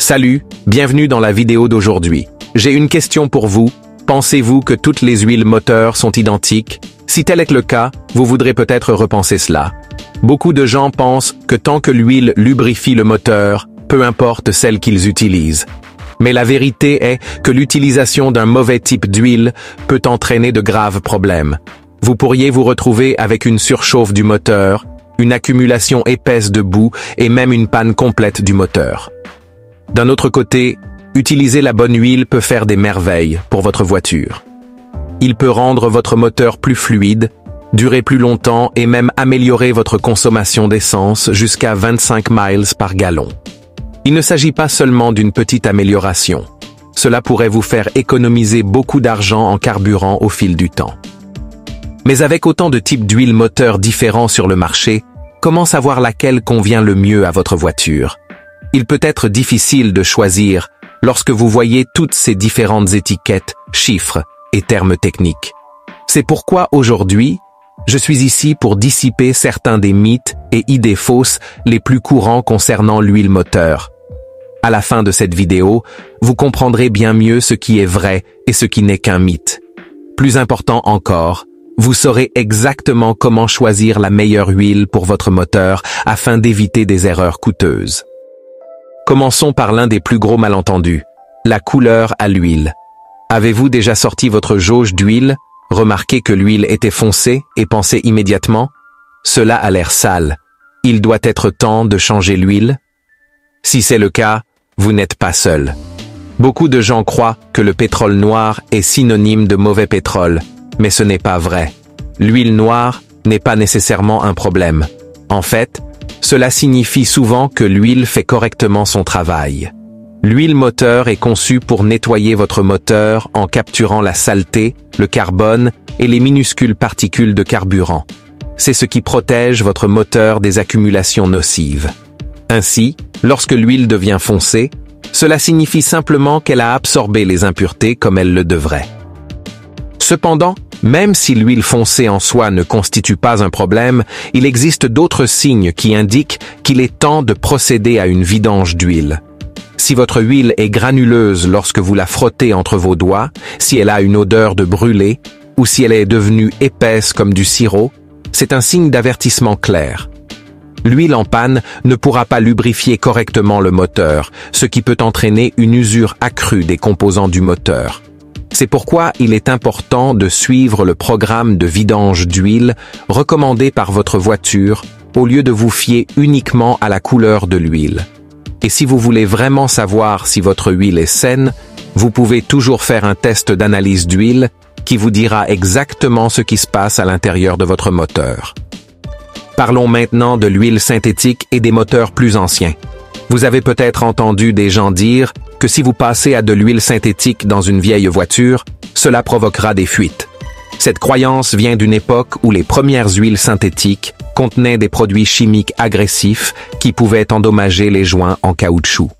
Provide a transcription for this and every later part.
Salut, bienvenue dans la vidéo d'aujourd'hui. J'ai une question pour vous. Pensez-vous que toutes les huiles moteurs sont identiques? Si tel est le cas, vous voudrez peut-être repenser cela. Beaucoup de gens pensent que tant que l'huile lubrifie le moteur, peu importe celle qu'ils utilisent. Mais la vérité est que l'utilisation d'un mauvais type d'huile peut entraîner de graves problèmes. Vous pourriez vous retrouver avec une surchauffe du moteur, une accumulation épaisse de boue et même une panne complète du moteur. D'un autre côté, utiliser la bonne huile peut faire des merveilles pour votre voiture. Il peut rendre votre moteur plus fluide, durer plus longtemps et même améliorer votre consommation d'essence jusqu'à 25 miles par gallon. Il ne s'agit pas seulement d'une petite amélioration. Cela pourrait vous faire économiser beaucoup d'argent en carburant au fil du temps. Mais avec autant de types d'huile moteur différents sur le marché, comment savoir laquelle convient le mieux à votre voiture? Il peut être difficile de choisir lorsque vous voyez toutes ces différentes étiquettes, chiffres et termes techniques. C'est pourquoi aujourd'hui, je suis ici pour dissiper certains des mythes et idées fausses les plus courants concernant l'huile moteur. À la fin de cette vidéo, vous comprendrez bien mieux ce qui est vrai et ce qui n'est qu'un mythe. Plus important encore, vous saurez exactement comment choisir la meilleure huile pour votre moteur afin d'éviter des erreurs coûteuses. Commençons par l'un des plus gros malentendus, la couleur à l'huile. Avez-vous déjà sorti votre jauge d'huile, remarqué que l'huile était foncée et pensé immédiatement? Cela a l'air sale. Il doit être temps de changer l'huile? Si c'est le cas, vous n'êtes pas seul. Beaucoup de gens croient que le pétrole noir est synonyme de mauvais pétrole, mais ce n'est pas vrai. L'huile noire n'est pas nécessairement un problème. En fait, cela signifie souvent que l'huile fait correctement son travail. L'huile moteur est conçue pour nettoyer votre moteur en capturant la saleté, le carbone et les minuscules particules de carburant. C'est ce qui protège votre moteur des accumulations nocives. Ainsi, lorsque l'huile devient foncée, cela signifie simplement qu'elle a absorbé les impuretés comme elle le devrait. Cependant, même si l'huile foncée en soi ne constitue pas un problème, il existe d'autres signes qui indiquent qu'il est temps de procéder à une vidange d'huile. Si votre huile est granuleuse lorsque vous la frottez entre vos doigts, si elle a une odeur de brûlé, ou si elle est devenue épaisse comme du sirop, c'est un signe d'avertissement clair. L'huile en panne ne pourra pas lubrifier correctement le moteur, ce qui peut entraîner une usure accrue des composants du moteur. C'est pourquoi il est important de suivre le programme de vidange d'huile recommandé par votre voiture au lieu de vous fier uniquement à la couleur de l'huile. Et si vous voulez vraiment savoir si votre huile est saine, vous pouvez toujours faire un test d'analyse d'huile qui vous dira exactement ce qui se passe à l'intérieur de votre moteur. Parlons maintenant de l'huile synthétique et des moteurs plus anciens. Vous avez peut-être entendu des gens dire que si vous passez à de l'huile synthétique dans une vieille voiture, cela provoquera des fuites. Cette croyance vient d'une époque où les premières huiles synthétiques contenaient des produits chimiques agressifs qui pouvaient endommager les joints en caoutchouc.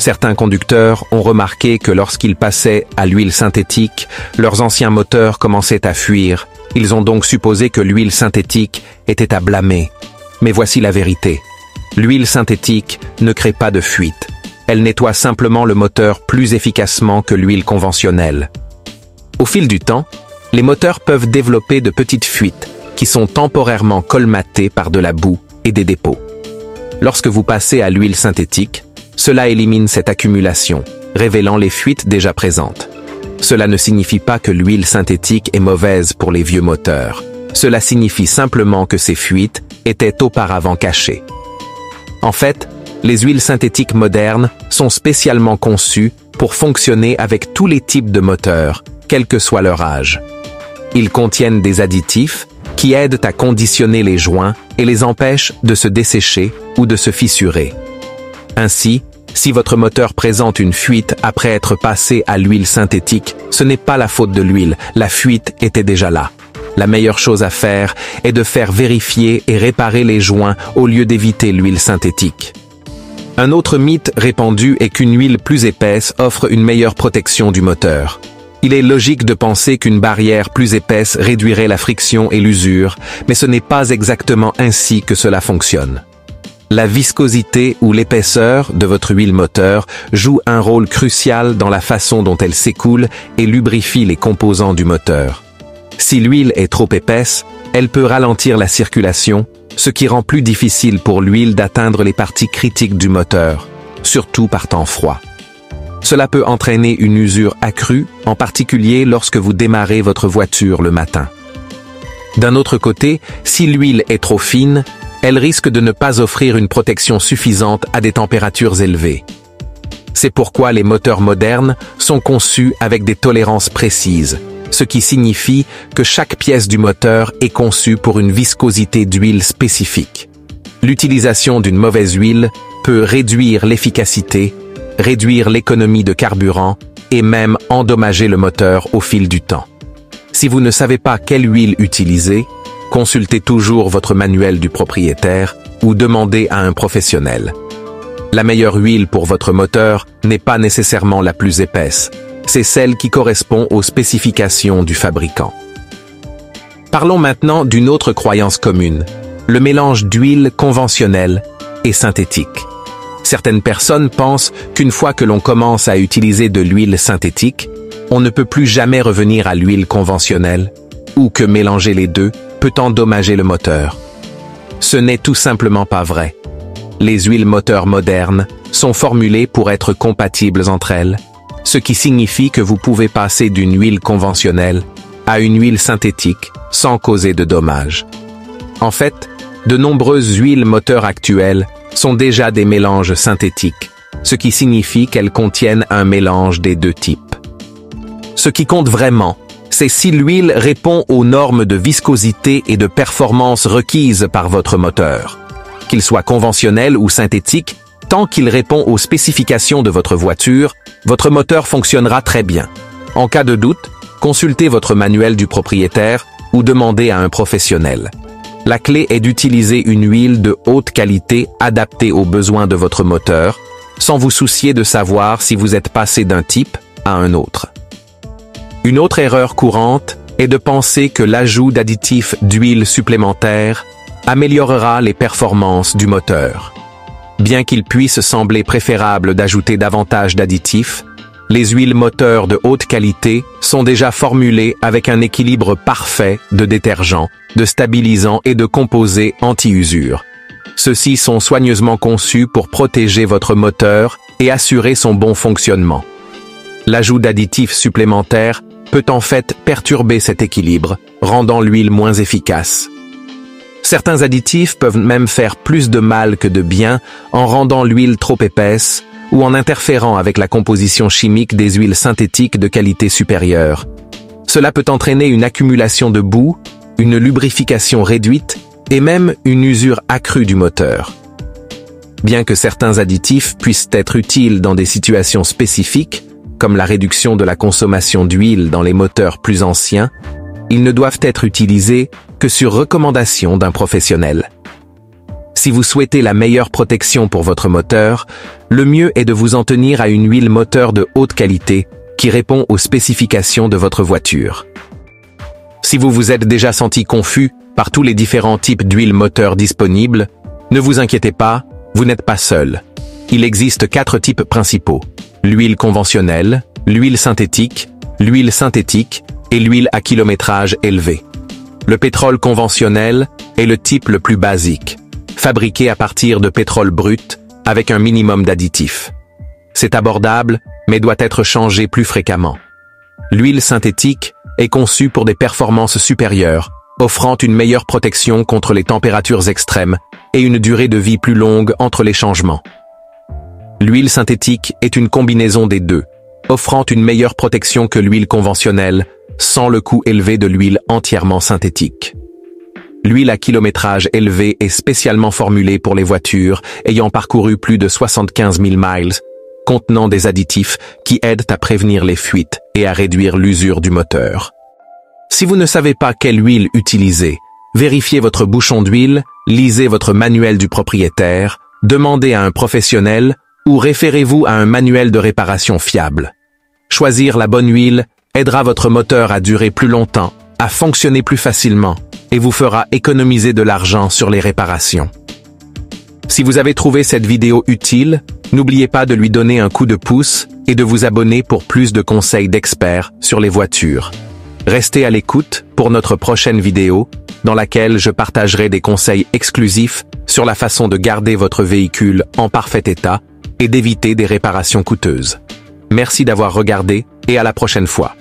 Certains conducteurs ont remarqué que lorsqu'ils passaient à l'huile synthétique, leurs anciens moteurs commençaient à fuir. Ils ont donc supposé que l'huile synthétique était à blâmer. Mais voici la vérité. L'huile synthétique ne crée pas de fuite. Elle nettoie simplement le moteur plus efficacement que l'huile conventionnelle. Au fil du temps, les moteurs peuvent développer de petites fuites qui sont temporairement colmatées par de la boue et des dépôts. Lorsque vous passez à l'huile synthétique, cela élimine cette accumulation, révélant les fuites déjà présentes. Cela ne signifie pas que l'huile synthétique est mauvaise pour les vieux moteurs. Cela signifie simplement que ces fuites étaient auparavant cachées. En fait, les huiles synthétiques modernes sont spécialement conçues pour fonctionner avec tous les types de moteurs, quel que soit leur âge. Ils contiennent des additifs qui aident à conditionner les joints et les empêchent de se dessécher ou de se fissurer. Ainsi, si votre moteur présente une fuite après être passé à l'huile synthétique, ce n'est pas la faute de l'huile, la fuite était déjà là. La meilleure chose à faire est de faire vérifier et réparer les joints au lieu d'éviter l'huile synthétique. Un autre mythe répandu est qu'une huile plus épaisse offre une meilleure protection du moteur. Il est logique de penser qu'une barrière plus épaisse réduirait la friction et l'usure, mais ce n'est pas exactement ainsi que cela fonctionne. La viscosité ou l'épaisseur de votre huile moteur joue un rôle crucial dans la façon dont elle s'écoule et lubrifie les composants du moteur. Si l'huile est trop épaisse, elle peut ralentir la circulation, ce qui rend plus difficile pour l'huile d'atteindre les parties critiques du moteur, surtout par temps froid. Cela peut entraîner une usure accrue, en particulier lorsque vous démarrez votre voiture le matin. D'un autre côté, si l'huile est trop fine, elle risque de ne pas offrir une protection suffisante à des températures élevées. C'est pourquoi les moteurs modernes sont conçus avec des tolérances précises, ce qui signifie que chaque pièce du moteur est conçue pour une viscosité d'huile spécifique. L'utilisation d'une mauvaise huile peut réduire l'efficacité, réduire l'économie de carburant et même endommager le moteur au fil du temps. Si vous ne savez pas quelle huile utiliser, consultez toujours votre manuel du propriétaire ou demandez à un professionnel. La meilleure huile pour votre moteur n'est pas nécessairement la plus épaisse, c'est celle qui correspond aux spécifications du fabricant. Parlons maintenant d'une autre croyance commune, le mélange d'huile conventionnelle et synthétique. Certaines personnes pensent qu'une fois que l'on commence à utiliser de l'huile synthétique, on ne peut plus jamais revenir à l'huile conventionnelle, ou que mélanger les deux peut endommager le moteur. Ce n'est tout simplement pas vrai. Les huiles moteurs modernes sont formulées pour être compatibles entre elles, ce qui signifie que vous pouvez passer d'une huile conventionnelle à une huile synthétique sans causer de dommages. En fait, de nombreuses huiles moteurs actuelles sont déjà des mélanges synthétiques, ce qui signifie qu'elles contiennent un mélange des deux types. Ce qui compte vraiment, c'est si l'huile répond aux normes de viscosité et de performance requises par votre moteur. Qu'il soit conventionnel ou synthétique, tant qu'il répond aux spécifications de votre voiture, votre moteur fonctionnera très bien. En cas de doute, consultez votre manuel du propriétaire ou demandez à un professionnel. La clé est d'utiliser une huile de haute qualité adaptée aux besoins de votre moteur, sans vous soucier de savoir si vous êtes passé d'un type à un autre. Une autre erreur courante est de penser que l'ajout d'additifs d'huile supplémentaire améliorera les performances du moteur. Bien qu'il puisse sembler préférable d'ajouter davantage d'additifs, les huiles moteurs de haute qualité sont déjà formulées avec un équilibre parfait de détergents, de stabilisants et de composés anti-usure. Ceux-ci sont soigneusement conçus pour protéger votre moteur et assurer son bon fonctionnement. L'ajout d'additifs supplémentaires peut en fait perturber cet équilibre, rendant l'huile moins efficace. Certains additifs peuvent même faire plus de mal que de bien en rendant l'huile trop épaisse ou en interférant avec la composition chimique des huiles synthétiques de qualité supérieure. Cela peut entraîner une accumulation de boue, une lubrification réduite et même une usure accrue du moteur. Bien que certains additifs puissent être utiles dans des situations spécifiques, comme la réduction de la consommation d'huile dans les moteurs plus anciens, ils ne doivent être utilisés que sur recommandation d'un professionnel. Si vous souhaitez la meilleure protection pour votre moteur, le mieux est de vous en tenir à une huile moteur de haute qualité qui répond aux spécifications de votre voiture. Si vous vous êtes déjà senti confus par tous les différents types d'huile moteur disponibles, ne vous inquiétez pas, vous n'êtes pas seul. Il existe 4 types principaux: l'huile conventionnelle, l'huile synthétique et l'huile à kilométrage élevé. Le pétrole conventionnel est le type le plus basique, fabriqué à partir de pétrole brut avec un minimum d'additifs. C'est abordable, mais doit être changé plus fréquemment. L'huile synthétique est conçue pour des performances supérieures, offrant une meilleure protection contre les températures extrêmes et une durée de vie plus longue entre les changements. L'huile synthétique est une combinaison des deux, offrant une meilleure protection que l'huile conventionnelle, sans le coût élevé de l'huile entièrement synthétique. L'huile à kilométrage élevé est spécialement formulée pour les voitures ayant parcouru plus de 75 000 miles, contenant des additifs qui aident à prévenir les fuites et à réduire l'usure du moteur. Si vous ne savez pas quelle huile utiliser, vérifiez votre bouchon d'huile, lisez votre manuel du propriétaire, demandez à un professionnel ou référez-vous à un manuel de réparation fiable. Choisir la bonne huile aidera votre moteur à durer plus longtemps, à fonctionner plus facilement et vous fera économiser de l'argent sur les réparations. Si vous avez trouvé cette vidéo utile, n'oubliez pas de lui donner un coup de pouce et de vous abonner pour plus de conseils d'experts sur les voitures. Restez à l'écoute pour notre prochaine vidéo, dans laquelle je partagerai des conseils exclusifs sur la façon de garder votre véhicule en parfait état et d'éviter des réparations coûteuses. Merci d'avoir regardé et à la prochaine fois.